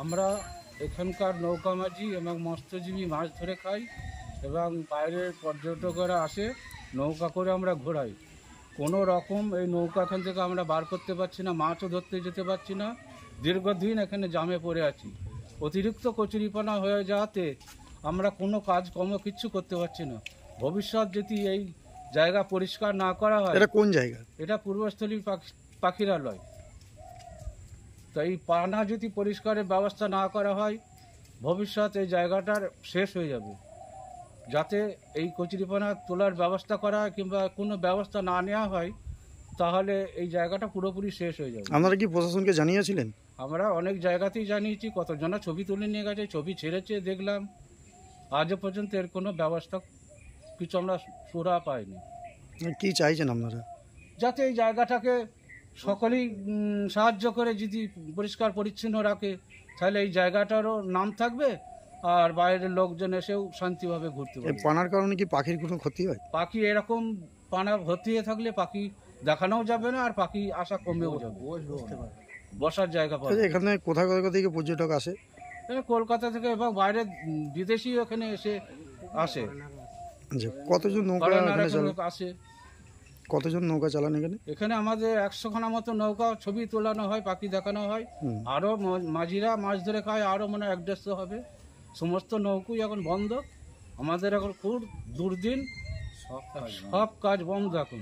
আমরা এখানকার নৌকা মাঝি এবং মৎস্যজীবী মাছ ধরে খাই এবং বাইরের পর্যটকেরা আসে, নৌকা করে আমরা ঘোরাই। কোনো রকম এই নৌকা এখান থেকে আমরা বার করতে পারছি না, মাছও ধরতে যেতে পারছি না। দীর্ঘদিন এখানে জামে পড়ে আছি। অতিরিক্ত কচুরিপানা হয়ে যাওয়াতে আমরা কোনো কাজকর্ম কিচ্ছু করতে পারছি না। ভবিষ্যৎ যদি এই জায়গা পরিষ্কার না করা হয়। এটা কোন জায়গা? এটা পূর্বস্থলী পাখিরালয়। তো এই পানা যদি পরিষ্কারের ব্যবস্থা না করা হয়, ভবিষ্যৎ এই জায়গাটার শেষ হয়ে যাবে। যাতে এই কচুরিপানা তোলার ব্যবস্থা করা হয় কিংবা কোনো ব্যবস্থা না নেওয়া হয়, তাহলে এই জায়গাটা পুরোপুরি শেষ হয়ে যাবে। আপনারা কি প্রশাসনকে জানিয়েছিলেন? আমরা অনেক জায়গাতেই জানিয়েছি, কতজনা ছবি তুলে নিয়ে গেছে, ছবি ছেড়েছে, দেখলাম। আজও পর্যন্ত এর কোনো ব্যবস্থা কিছু আমরা সুরা পাইনি। কি চাইছেন আপনারা? যাতে এই জায়গাটাকে সকলেই সাহায্য করে যদি পরিষ্কার পরিচ্ছন্ন রাখে, তাহলে এই জায়গাটারও নাম থাকবে আর বাইরের লোকজন এসেও শান্তিভাবে ঘুরতে এই পারবে। পানার কারণে কি পাখির কোনো ক্ষতি হয়? পাখি এরকম পানা ভর্তি হয়ে থাকলে পাখি দেখানোও যাবে না, আর পাখি আসা কমেও যাবে, বসার জায়গা পাবে। এখানে কোথায় কোথা থেকে পর্যটক আসে? কলকাতা থেকে এবং বাইরের বিদেশি এখানে এসে আসে, আচ্ছা, কতজন নৌকা ফরেনার এখানে এখানে চালান? লোক আসে। কতজন নৌকা চালান এখানে? এখানে আমাদের 100 খানা মতো নৌকা, ছবি তোলানো হয়, পাখি দেখানো হয়। আরও মাঝিরা মাছ ধরে খায়, আরও মনে হয় 150 হবে। সমস্ত নৌকুই এখন বন্ধ। আমাদের এখন খুব দুর্দিন, সব কাজ বন্ধ এখন।